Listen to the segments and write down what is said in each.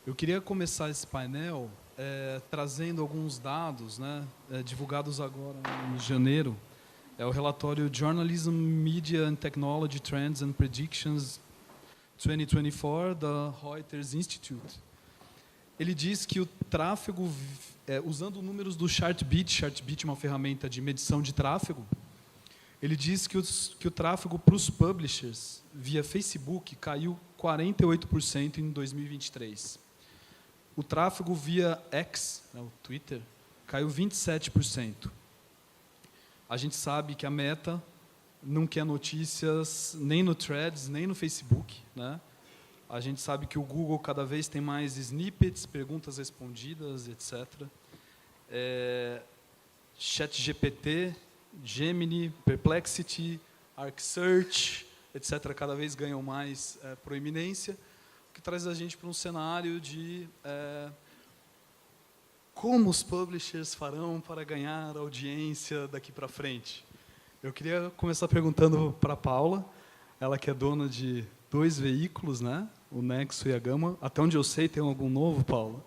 Eu queria começar esse painel trazendo alguns dados, né, divulgados agora em janeiro. É o relatório Journalism, Media and Technology Trends and Predictions 2024 da Reuters Institute. Ele diz que o tráfego, usando números do Chartbeat é uma ferramenta de medição de tráfego, ele diz que o tráfego para os publishers via Facebook caiu 48% em 2023. O tráfego via X, o Twitter, caiu 27%. A gente sabe que a Meta não quer notícias nem no Threads, nem no Facebook, né? A gente sabe que o Google cada vez tem mais snippets, perguntas respondidas, etc. ChatGPT, Gemini, Perplexity, ArcSearch, etc., cada vez ganham mais proeminência, o que traz a gente para um cenário de como os publishers farão para ganhar audiência daqui para frente. Eu queria começar perguntando para a Paula, ela que é dona de 2 veículos, né? O Nexo e a Gama. Até onde eu sei, tem algum novo, Paula?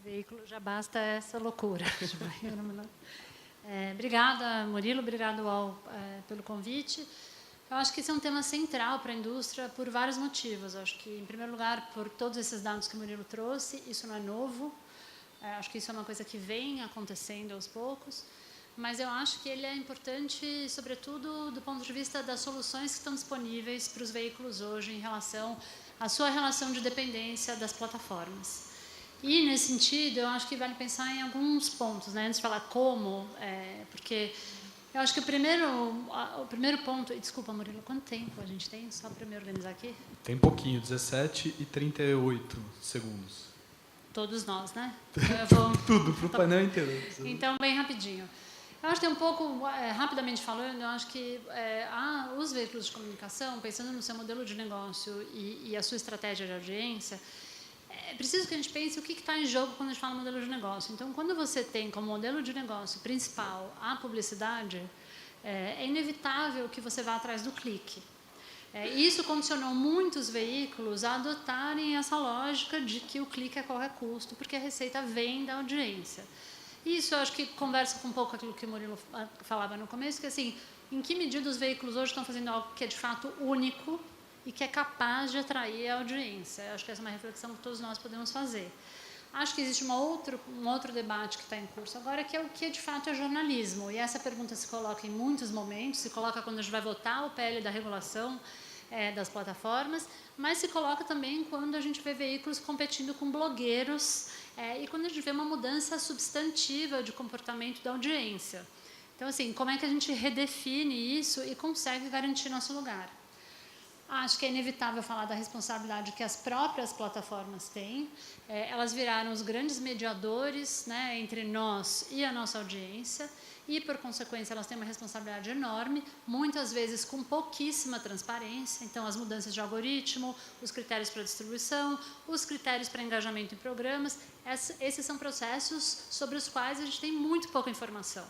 Veículo, já basta essa loucura. Obrigada, Murilo, obrigado pelo convite. Eu acho que esse é um tema central para a indústria por vários motivos. Eu acho que, em primeiro lugar, por todos esses dados que o Murilo trouxe, isso não é novo. Acho que isso é uma coisa que vem acontecendo aos poucos. Mas eu acho que ele é importante, sobretudo, do ponto de vista das soluções que estão disponíveis para os veículos hoje em relação à sua relação de dependência das plataformas. E, nesse sentido, eu acho que vale pensar em alguns pontos, né? Antes de falar como, porque eu acho que o primeiro ponto... Desculpa, Murilo, quanto tempo a gente tem? Só para me organizar aqui. Tem pouquinho, 17 e 38 segundos. Todos nós, né? Tudo, para o painel inteiro. Então, bem rapidinho. Eu acho que um pouco, rapidamente falando, eu acho que os veículos de comunicação, pensando no seu modelo de negócio e a sua estratégia de audiência, é preciso que a gente pense o que está em jogo quando a gente fala modelo de negócio. Então, quando você tem como modelo de negócio principal a publicidade, é inevitável que você vá atrás do clique. Isso condicionou muitos veículos a adotarem essa lógica de que o clique é a qualquer custo, porque a receita vem da audiência. Isso eu acho que conversa com um pouco aquilo que o Murilo falava no começo, que assim, em que medida os veículos hoje estão fazendo algo que é de fato único e que é capaz de atrair a audiência. Eu acho que essa é uma reflexão que todos nós podemos fazer. Acho que existe um outro debate que está em curso agora, que é o que de fato é jornalismo. E essa pergunta se coloca em muitos momentos, se coloca quando a gente vai votar o PL da regulação das plataformas, mas se coloca também quando a gente vê veículos competindo com blogueiros e quando a gente vê uma mudança substantiva de comportamento da audiência. Então, assim, como é que a gente redefine isso e consegue garantir nosso lugar? Acho que é inevitável falar da responsabilidade que as próprias plataformas têm. Elas viraram os grandes mediadores, né, entre nós e a nossa audiência e, por consequência, elas têm uma responsabilidade enorme, muitas vezes com pouquíssima transparência. Então, as mudanças de algoritmo, os critérios para distribuição, os critérios para engajamento em programas, esses são processos sobre os quais a gente tem muito pouca informação.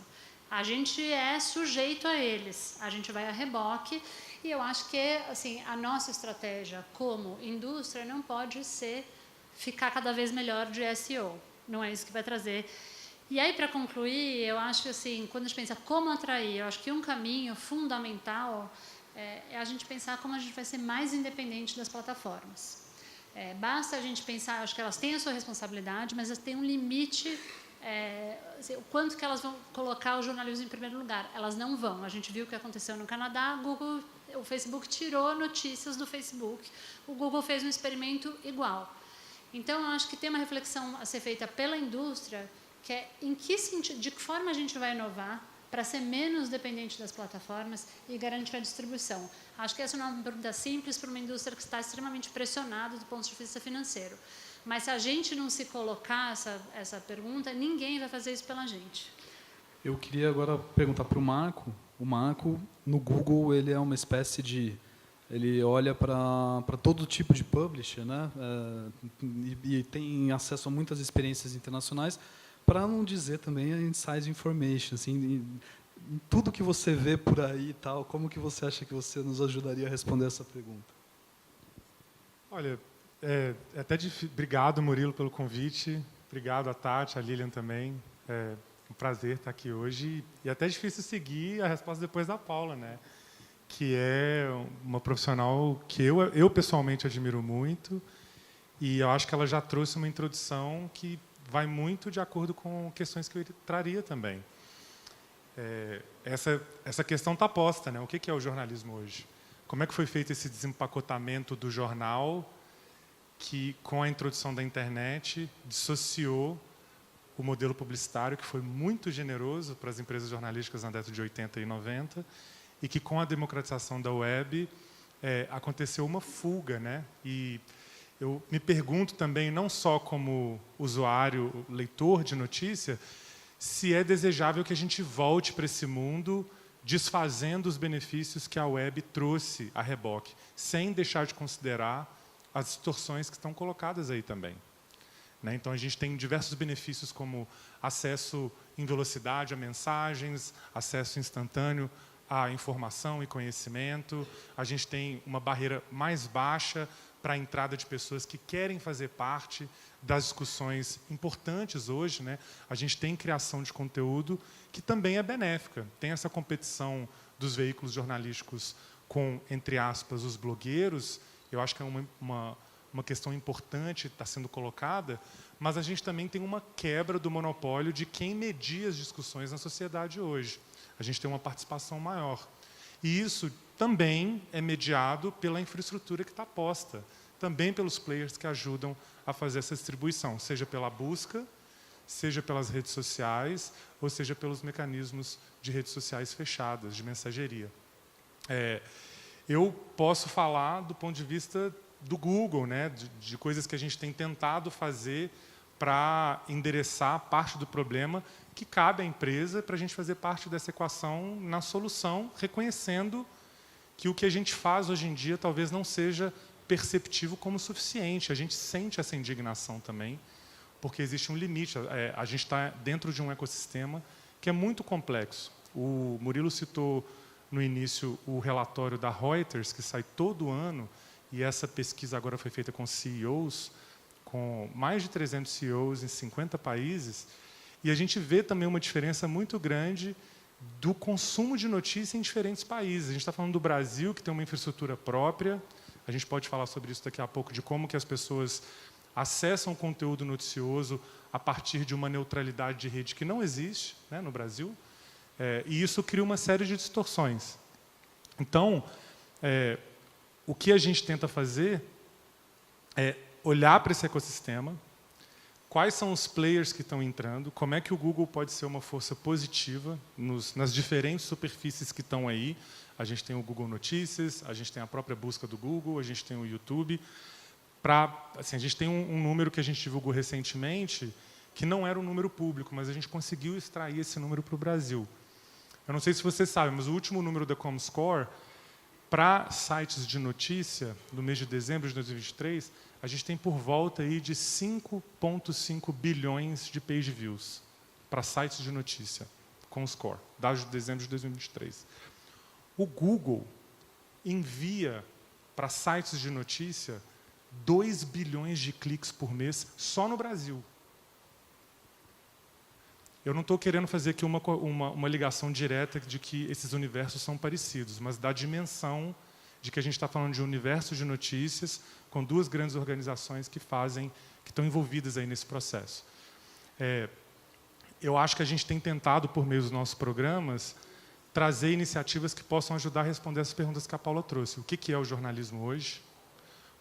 A gente é sujeito a eles, a gente vai a reboque. E eu acho que assim, a nossa estratégia como indústria não pode ser ficar cada vez melhor de SEO. Não é isso que vai trazer. E aí, para concluir, eu acho que assim, quando a gente pensa como atrair, eu acho que um caminho fundamental é a gente pensar como a gente vai ser mais independente das plataformas. Basta a gente pensar, acho que elas têm a sua responsabilidade, mas elas têm um limite, o quanto que elas vão colocar o jornalismo em primeiro lugar. Elas não vão. A gente viu o que aconteceu no Canadá, o Facebook tirou notícias do Facebook, o Google fez um experimento igual. Então, eu acho que tem uma reflexão a ser feita pela indústria, que é em que sentido, de que forma a gente vai inovar para ser menos dependente das plataformas e garantir a distribuição. Acho que essa não é uma pergunta simples para uma indústria que está extremamente pressionada do ponto de vista financeiro. Mas se a gente não se colocar essa pergunta, ninguém vai fazer isso pela gente. Eu queria agora perguntar para o Marco. O Marco, no Google, ele é uma espécie de... Ele olha para todo tipo de publisher, né? E tem acesso a muitas experiências internacionais, para não dizer também a inside information. Assim, tudo que você vê por aí e tal, como que você acha que você nos ajudaria a responder essa pergunta? Olha, Obrigado, Murilo, pelo convite. Obrigado a Tati, a Lilian também. É um prazer estar aqui hoje. E é até difícil seguir a resposta depois da Paula, né? Que é uma profissional que eu pessoalmente admiro muito. E eu acho que ela já trouxe uma introdução que vai muito de acordo com questões que eu traria também. Essa questão está posta, né? O que é o jornalismo hoje? Como é que foi feito esse desempacotamento do jornal que, com a introdução da internet, dissociou o modelo publicitário, que foi muito generoso para as empresas jornalísticas na década de 80 e 90, e que, com a democratização da web, aconteceu uma fuga, né? E eu me pergunto também, não só como usuário, leitor de notícia, se é desejável que a gente volte para esse mundo desfazendo os benefícios que a web trouxe a reboque, sem deixar de considerar as distorções que estão colocadas aí também. Né? Então, a gente tem diversos benefícios como acesso em velocidade a mensagens, acesso instantâneo à informação e conhecimento. A gente tem uma barreira mais baixa para a entrada de pessoas que querem fazer parte das discussões importantes hoje. Né? A gente tem criação de conteúdo que também é benéfica. Tem essa competição dos veículos jornalísticos com, entre aspas, os blogueiros. Eu acho que é uma questão importante está sendo colocada, mas a gente também tem uma quebra do monopólio de quem media as discussões na sociedade hoje. A gente tem uma participação maior. E isso também é mediado pela infraestrutura que está posta, também pelos players que ajudam a fazer essa distribuição, seja pela busca, seja pelas redes sociais, ou seja pelos mecanismos de redes sociais fechadas, de mensageria. Eu posso falar do ponto de vista do Google, né, de coisas que a gente tem tentado fazer para endereçar parte do problema que cabe à empresa para a gente fazer parte dessa equação na solução, reconhecendo que o que a gente faz hoje em dia talvez não seja perceptivo como suficiente. A gente sente essa indignação também, porque existe um limite. A gente está dentro de um ecossistema que é muito complexo. O Murilo citou no início o relatório da Reuters, que sai todo ano, e essa pesquisa agora foi feita com CEOs, com mais de 300 CEOs em 50 países, e a gente vê também uma diferença muito grande do consumo de notícia em diferentes países. A gente está falando do Brasil, que tem uma infraestrutura própria, a gente pode falar sobre isso daqui a pouco, de como que as pessoas acessam o conteúdo noticioso a partir de uma neutralidade de rede que não existe, né, no Brasil, e isso cria uma série de distorções. Então, o que a gente tenta fazer é olhar para esse ecossistema, quais são os players que estão entrando, como é que o Google pode ser uma força positiva nas diferentes superfícies que estão aí. A gente tem o Google Notícias, a gente tem a própria busca do Google, a gente tem o YouTube. Assim, a gente tem um número que a gente divulgou recentemente, que não era um número público, mas a gente conseguiu extrair esse número para o Brasil. Eu não sei se vocês sabem, mas o último número da Comscore, para sites de notícia, no mês de dezembro de 2023, a gente tem por volta aí de 5,5 bilhões de page views para sites de notícia, Comscore, dados de dezembro de 2023. O Google envia para sites de notícia 2 bilhões de cliques por mês só no Brasil. Eu não estou querendo fazer aqui uma ligação direta de que esses universos são parecidos, mas da dimensão de que a gente está falando de um universo de notícias com duas grandes organizações que estão envolvidas aí nesse processo. Eu acho que a gente tem tentado, por meio dos nossos programas, trazer iniciativas que possam ajudar a responder essas perguntas que a Paula trouxe. O que é o jornalismo hoje?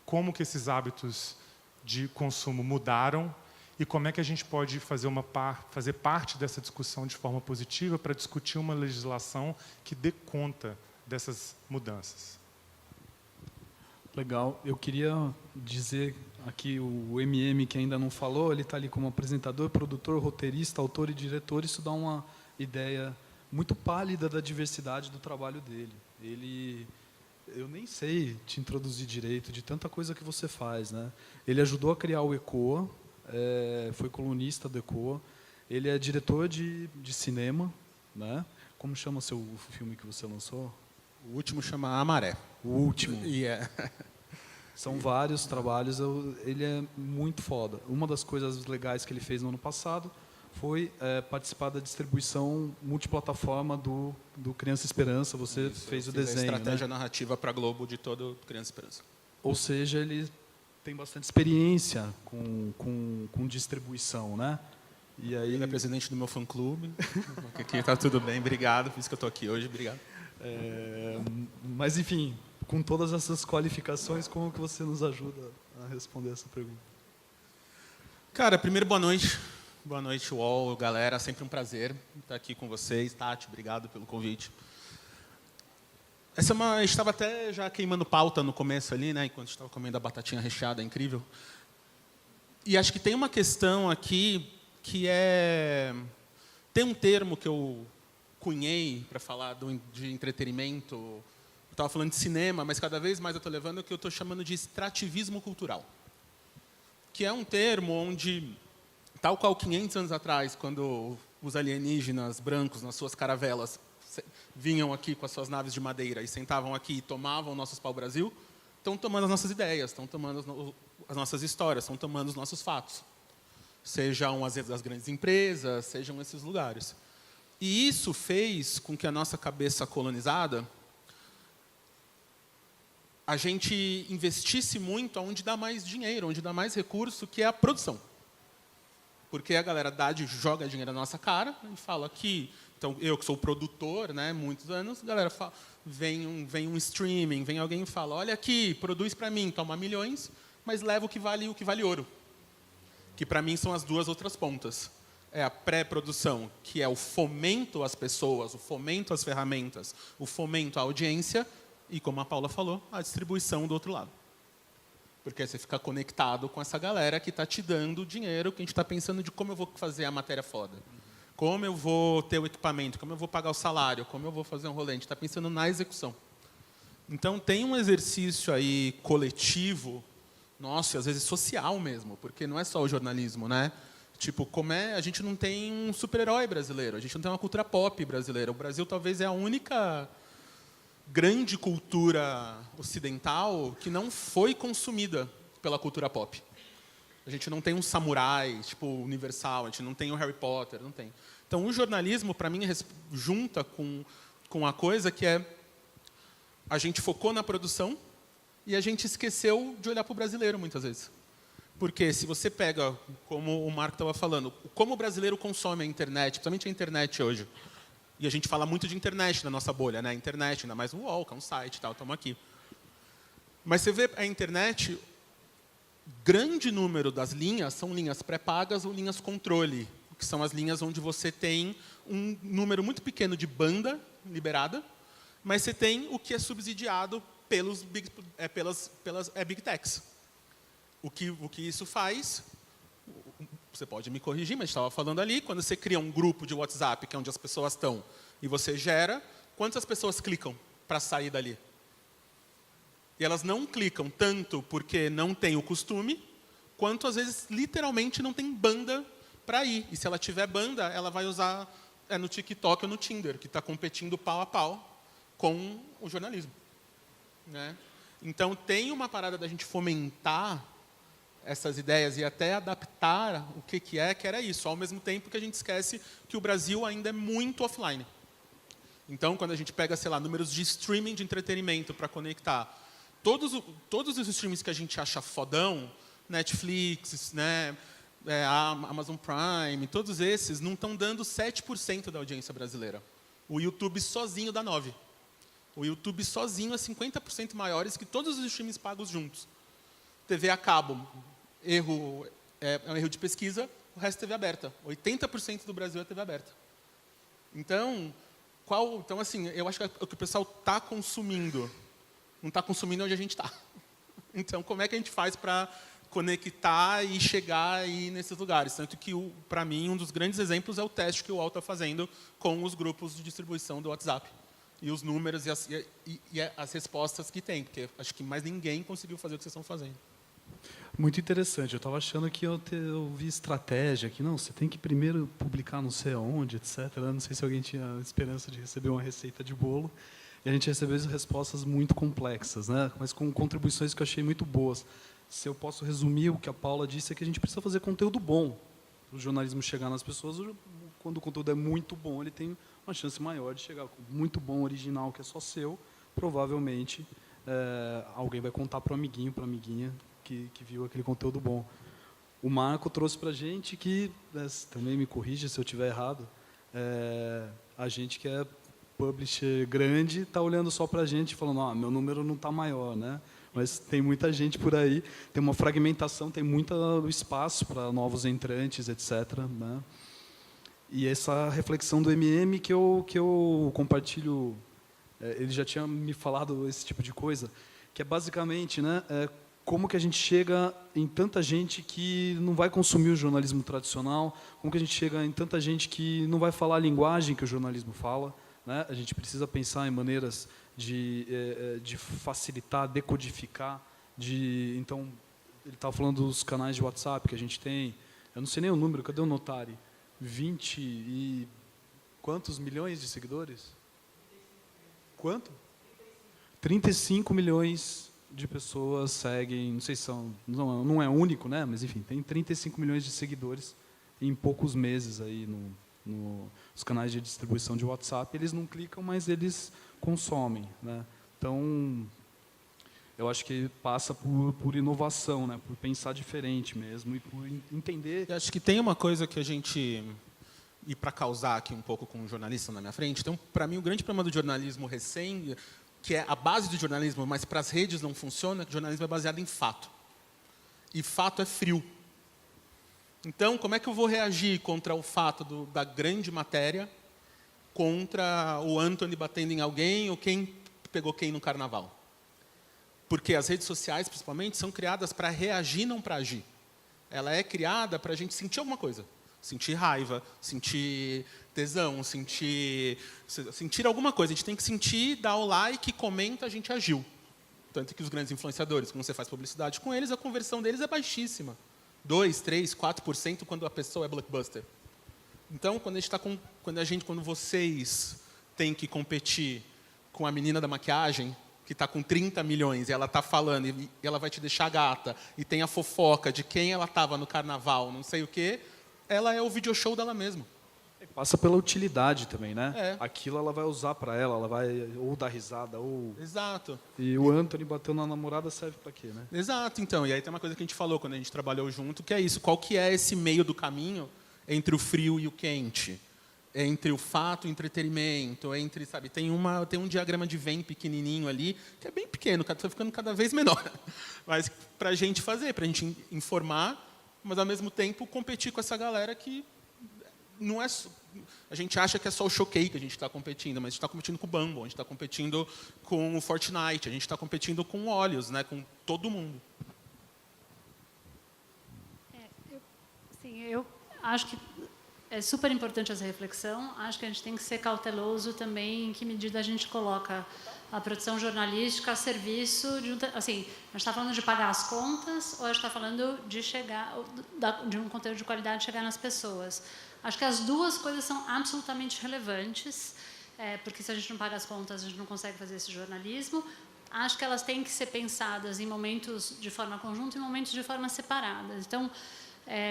Como que esses hábitos de consumo mudaram? E como é que a gente pode fazer parte dessa discussão de forma positiva para discutir uma legislação que dê conta dessas mudanças? Legal. Eu queria dizer aqui, o MM, que ainda não falou, ele está ali como apresentador, produtor, roteirista, autor e diretor. Isso dá uma ideia muito pálida da diversidade do trabalho dele. Eu nem sei te introduzir direito de tanta coisa que você faz, né? Ele ajudou a criar o ECOA, foi colunista do ECOA, ele é diretor de cinema, né? Como chama o filme que você lançou? O último chama A Maré. O último. São vários trabalhos, ele é muito foda. Uma das coisas legais que ele fez no ano passado foi participar da distribuição multiplataforma do Criança Esperança. Você fez o desenho, a estratégia narrativa para a Globo de todo Criança Esperança. Ou seja, ele tem bastante experiência com distribuição, né? E aí... Ele é presidente do meu fã-clube. Aqui está tudo bem, obrigado. Por isso que eu estou aqui hoje, obrigado. Mas, enfim, com todas essas qualificações, como que você nos ajuda a responder essa pergunta? Cara, primeiro, boa noite. Boa noite, UOL, galera. Sempre um prazer estar aqui com vocês. Tati, obrigado pelo convite. A gente estava até já queimando pauta no começo ali, né, enquanto estava comendo a batatinha recheada, incrível. E acho que tem uma questão aqui que tem um termo que eu cunhei para falar de entretenimento. Eu estava falando de cinema, mas cada vez mais eu estou levando o que eu estou chamando de extrativismo cultural, que é um termo onde, tal qual 500 anos atrás, quando os alienígenas brancos nas suas caravelas vinham aqui com as suas naves de madeira e sentavam aqui e tomavam o nosso pau-brasil, estão tomando as nossas ideias, estão tomando as nossas histórias, estão tomando os nossos fatos. Sejam as grandes empresas, sejam esses lugares. E isso fez com que a nossa cabeça colonizada, a gente investisse muito onde dá mais dinheiro, onde dá mais recurso, que é a produção. Porque a galera joga dinheiro na nossa cara e fala que... Então, eu que sou produtor, né, muitos anos, a galera fala, vem um streaming, vem alguém e fala, olha aqui, produz para mim, toma milhões, mas leva o que vale ouro. Que para mim são as duas outras pontas. É a pré-produção, que é o fomento às pessoas, o fomento às ferramentas, o fomento à audiência e, como a Paula falou, a distribuição do outro lado. Porque você fica conectado com essa galera que está te dando dinheiro, que a gente está pensando de como eu vou fazer a matéria foda. Como eu vou ter o equipamento, como eu vou pagar o salário, como eu vou fazer um rolê. A gente está pensando na execução. Então, tem um exercício aí coletivo, nossa, e às vezes social mesmo, porque não é só o jornalismo, né? Tipo, a gente não tem um super-herói brasileiro, a gente não tem uma cultura pop brasileira. O Brasil talvez é a única grande cultura ocidental que não foi consumida pela cultura pop. A gente não tem um samurai, tipo, universal, a gente não tem o Harry Potter, não tem. Então, o jornalismo, para mim, junta com a coisa que é... A gente focou na produção e a gente esqueceu de olhar para o brasileiro, muitas vezes. Porque se você pega, como o Marco estava falando, como o brasileiro consome a internet, principalmente a internet hoje, e a gente fala muito de internet na nossa bolha, né? Internet, ainda mais o UOL, que é um site e tal, estamos aqui. Mas você vê a internet... Grande número das linhas são linhas pré-pagas ou linhas controle, que são as linhas onde você tem um número muito pequeno de banda liberada, mas você tem o que é subsidiado pelas Big Techs. O que isso faz, você pode me corrigir, mas estava falando ali, quando você cria um grupo de WhatsApp, que é onde as pessoas estão, e você gera, quantas pessoas clicam para sair dali? E elas não clicam tanto porque não tem o costume, quanto às vezes literalmente não tem banda para ir. E se ela tiver banda, ela vai usar no TikTok ou no Tinder, que está competindo pau a pau com o jornalismo. Né? Então tem uma parada da gente fomentar essas ideias e até adaptar o que era isso, ao mesmo tempo que a gente esquece que o Brasil ainda é muito offline. Então, quando a gente pega, sei lá, números de streaming de entretenimento para conectar, todos os streamings que a gente acha fodão, Netflix, né, Amazon Prime, todos esses não estão dando 7% da audiência brasileira. O YouTube sozinho dá 9%. O YouTube sozinho é 50% maiores que todos os streamings pagos juntos. TV a cabo, é um erro de pesquisa, o resto é TV aberta. 80% do Brasil é TV aberta. Então, assim, eu acho que o que o pessoal está consumindo não está consumindo onde a gente está. Então, como é que a gente faz para conectar e chegar aí nesses lugares? Tanto que, para mim, um dos grandes exemplos é o teste que o UOL está fazendo com os grupos de distribuição do WhatsApp. E os números e as respostas que tem, porque acho que mais ninguém conseguiu fazer o que vocês estão fazendo. Muito interessante. Eu estava achando que eu vi estratégia, que não, você tem que primeiro publicar não sei aonde, etc. Não sei se alguém tinha esperança de receber uma receita de bolo. e a gente recebeu respostas muito complexas, né? Mas com contribuições que eu achei muito boas. Se eu posso resumir, o que a Paula disse é que a gente precisa fazer conteúdo bom. O jornalismo chegar nas pessoas, quando o conteúdo é muito bom, ele tem uma chance maior de chegar. Muito bom, original, que é só seu, provavelmente alguém vai contar para o amiguinho, para a amiguinha que viu aquele conteúdo bom. O Marco trouxe para a gente que, também me corrija se eu estiver errado, a gente que é publisher grande está olhando só para a gente, falando, meu número não está maior, né? Mas tem muita gente por aí, tem uma fragmentação, tem muito espaço para novos entrantes, etc. Né? E essa reflexão do MM que eu compartilho, ele já tinha me falado esse tipo de coisa, que é basicamente, né, como que a gente chega em tanta gente que não vai consumir o jornalismo tradicional, como que a gente chega em tanta gente que não vai falar a linguagem que o jornalismo fala, né? A gente precisa pensar em maneiras de facilitar, decodificar, então, ele estava falando dos canais de WhatsApp que a gente tem, eu não sei nem o número, cadê o Notari? 20 e quantos milhões de seguidores? Quanto? 35 milhões de pessoas seguem, não sei se não é único, né? Mas enfim, tem 35 milhões de seguidores em poucos meses aí nos canais de distribuição de WhatsApp. Eles não clicam, mas eles consomem, né? Então, eu acho que passa por inovação, né? Por pensar diferente mesmo e por entender. Eu acho que tem uma coisa que a gente, e para causar aqui um pouco com o jornalista na minha frente, então, para mim, o grande problema do jornalismo recém, que é a base do jornalismo, mas para as redes não funciona, que o jornalismo é baseado em fato. E fato é frio. Então, como é que eu vou reagir contra o fato da grande matéria, contra o Anthony batendo em alguém ou quem pegou quem no carnaval? Porque as redes sociais, principalmente, são criadas para reagir, não para agir. Ela é criada para a gente sentir alguma coisa. Sentir raiva, sentir tesão, sentir alguma coisa. A gente tem que sentir, dar o like, comenta, a gente agiu. Tanto que os grandes influenciadores, quando você faz publicidade com eles, a conversão deles é baixíssima. 2, 3, 4% quando a pessoa é blockbuster. Então, quando vocês têm que competir com a menina da maquiagem, que está com 30 milhões, e ela está falando, e ela vai te deixar gata, e tem a fofoca de quem ela estava no carnaval, não sei o quê, ela é o video show dela mesma. Passa pela utilidade também, né? Aquilo ela vai usar para ela vai ou dar risada, ou... Exato. E o Anthony bateu na namorada serve para quê, né? Exato, então. E aí tem uma coisa que a gente falou quando a gente trabalhou junto, que é isso. Qual que é esse meio do caminho entre o frio e o quente? Entre o fato e o entretenimento, sabe, tem um diagrama de Venn pequenininho ali, que é bem pequeno, está ficando cada vez menor. Mas para a gente fazer, para a gente informar, mas ao mesmo tempo competir com essa galera que não é... A gente acha que é só o Choquei que a gente está competindo, mas a gente está competindo com o Bumble, a gente está competindo com o Fortnite, a gente está competindo com o Olhos, né, com todo mundo. Eu acho que é super importante essa reflexão. Acho que a gente tem que ser cauteloso também em que medida a gente coloca a produção jornalística a serviço de a gente está falando de pagar as contas ou a gente está falando de de um conteúdo de qualidade chegar nas pessoas. Acho que as duas coisas são absolutamente relevantes, porque se a gente não paga as contas, a gente não consegue fazer esse jornalismo. Acho que elas têm que ser pensadas em momentos de forma conjunta e em momentos de forma separada. Então,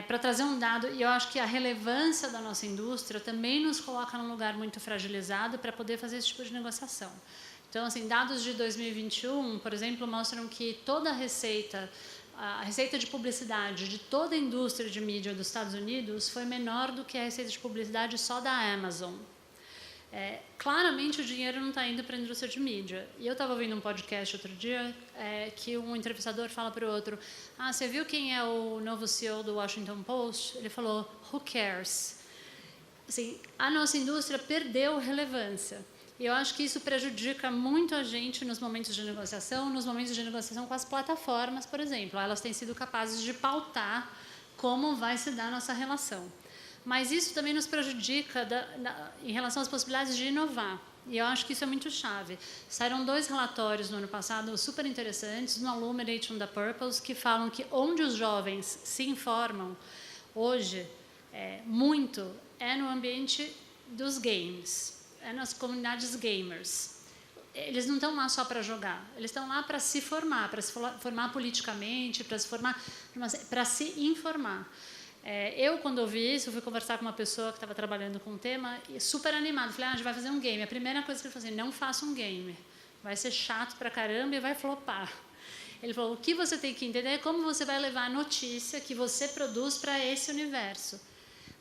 para trazer um dado, e eu acho que a relevância da nossa indústria também nos coloca num lugar muito fragilizado para poder fazer esse tipo de negociação. Então, assim, dados de 2021, por exemplo, mostram que toda a receita de publicidade de toda a indústria de mídia dos Estados Unidos foi menor do que a receita de publicidade só da Amazon. Claramente o dinheiro não está indo para a indústria de mídia. E eu estava ouvindo um podcast outro dia que um entrevistador fala para o outro: você viu quem é o novo CEO do Washington Post? Ele falou: who cares? Assim, a nossa indústria perdeu relevância. E eu acho que isso prejudica muito a gente nos momentos de negociação com as plataformas, por exemplo. Elas têm sido capazes de pautar como vai se dar a nossa relação. Mas isso também nos prejudica em relação às possibilidades de inovar. E eu acho que isso é muito chave. Saíram 2 relatórios no ano passado super interessantes, no Illuminate e um da Purpose, que falam que onde os jovens se informam hoje, no ambiente dos games, nas comunidades gamers. eles não estão lá só para jogar, eles estão lá para se formar politicamente, para se informar. Eu, quando ouvi isso, fui conversar com uma pessoa que estava trabalhando com o tema, super animado. Falei, a gente vai fazer um game. A primeira coisa que ele falou assim, não faça um game. Vai ser chato pra caramba e vai flopar. Ele falou, o que você tem que entender é como você vai levar a notícia que você produz para esse universo.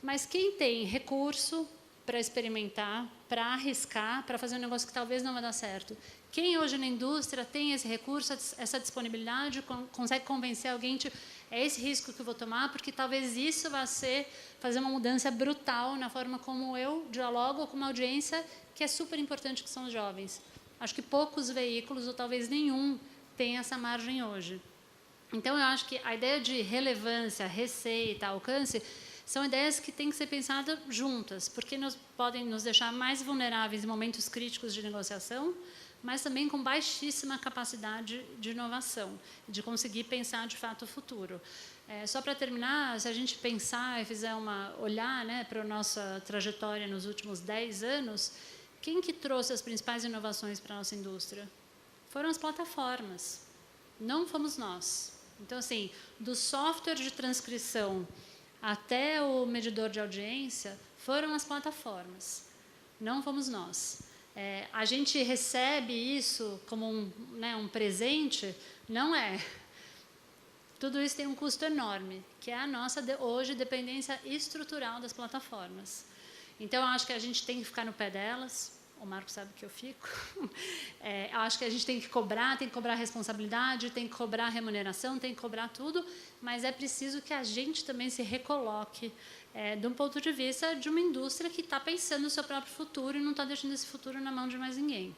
Mas quem tem recurso para experimentar, para arriscar, para fazer um negócio que talvez não vai dar certo? Quem hoje na indústria tem esse recurso, essa disponibilidade, consegue convencer alguém de é esse risco que eu vou tomar, porque talvez isso vá fazer uma mudança brutal na forma como eu dialogo com uma audiência que é super importante, que são os jovens. Acho que poucos veículos, ou talvez nenhum, tem essa margem hoje. Então, eu acho que a ideia de relevância, receita, alcance, são ideias que têm que ser pensadas juntas, porque podem nos deixar mais vulneráveis em momentos críticos de negociação, mas também com baixíssima capacidade de inovação, de conseguir pensar, de fato, o futuro. Só para terminar, se a gente pensar e olhar, né, para a nossa trajetória nos últimos 10 anos, quem que trouxe as principais inovações para a nossa indústria? Foram as plataformas, não fomos nós. Então, assim, do software de transcrição até o medidor de audiência, foram as plataformas, não fomos nós. A gente recebe isso como um presente? Não é. Tudo isso tem um custo enorme, que é a nossa, hoje, dependência estrutural das plataformas. Então, eu acho que a gente tem que ficar no pé delas. O Marco sabe que eu fico. Eu acho que a gente tem que cobrar responsabilidade, tem que cobrar remuneração, tem que cobrar tudo, mas é preciso que a gente também se recoloque de um ponto de vista de uma indústria que está pensando no seu próprio futuro e não está deixando esse futuro na mão de mais ninguém.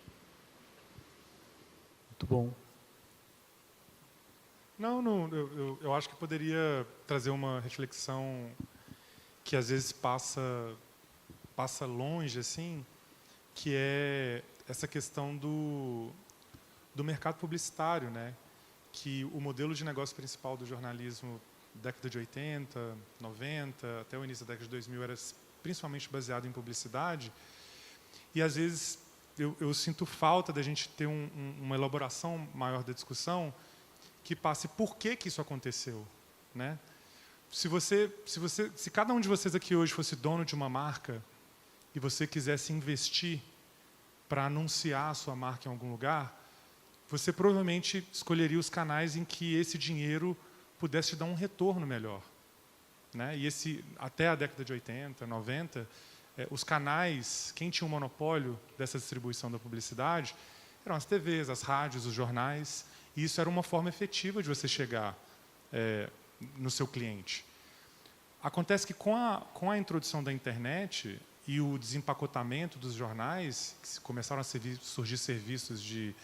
Muito bom. Eu acho que poderia trazer uma reflexão que às vezes passa longe, assim, que é essa questão do mercado publicitário, né? Que o modelo de negócio principal do jornalismo década de 80, 90, até o início da década de 2000 era principalmente baseado em publicidade, e às vezes eu sinto falta da gente ter uma elaboração maior da discussão que passe por que isso aconteceu, né? Se cada um de vocês aqui hoje fosse dono de uma marca e você quisesse investir para anunciar a sua marca em algum lugar, você provavelmente escolheria os canais em que esse dinheiro pudesse te dar um retorno melhor, né? E até a década de 80, 90, os canais, quem tinha o monopólio dessa distribuição da publicidade, eram as TVs, as rádios, os jornais, e isso era uma forma efetiva de você chegar no seu cliente. Acontece que com a introdução da internet e o desempacotamento dos jornais, que começaram a surgir serviços de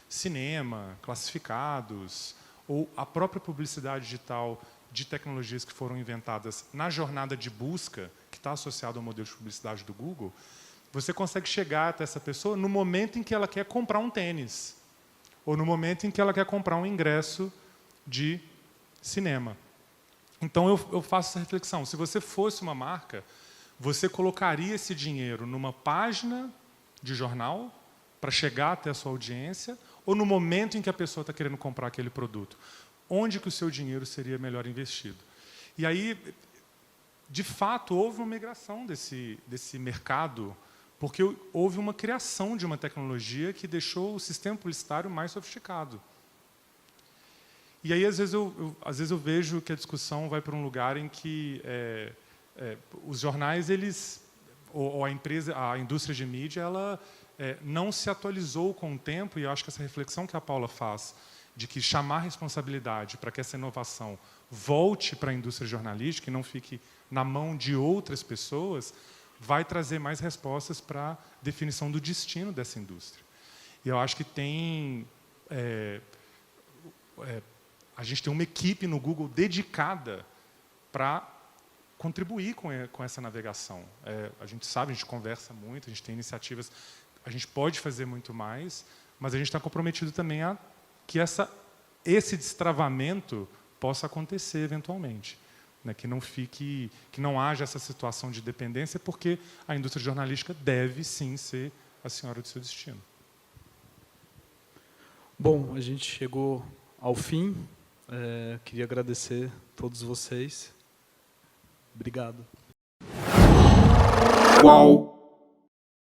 cinema, classificados, ou a própria publicidade digital de tecnologias que foram inventadas na jornada de busca, que está associado ao modelo de publicidade do Google, você consegue chegar até essa pessoa no momento em que ela quer comprar um tênis, ou no momento em que ela quer comprar um ingresso de cinema. Então, eu faço essa reflexão. Se você fosse uma marca, você colocaria esse dinheiro numa página de jornal para chegar até a sua audiência, ou no momento em que a pessoa está querendo comprar aquele produto? Onde que o seu dinheiro seria melhor investido? E aí, de fato, houve uma migração desse mercado, porque houve uma criação de uma tecnologia que deixou o sistema publicitário mais sofisticado. E aí, às vezes eu vejo que a discussão vai para um lugar em que os jornais, ou a indústria de mídia, ela não se atualizou com o tempo, e eu acho que essa reflexão que a Paula faz, de que chamar responsabilidade para que essa inovação volte para a indústria jornalística e não fique na mão de outras pessoas, vai trazer mais respostas para a definição do destino dessa indústria. E eu acho que a gente tem uma equipe no Google dedicada para contribuir com essa navegação. A gente sabe, a gente conversa muito, a gente tem iniciativas, a gente pode fazer muito mais, mas a gente está comprometido também a que esse destravamento possa acontecer eventualmente, né? Que não haja essa situação de dependência, porque a indústria jornalística deve sim ser a senhora do seu destino. Bom, a gente chegou ao fim. Queria agradecer a todos vocês. Obrigado. Qual?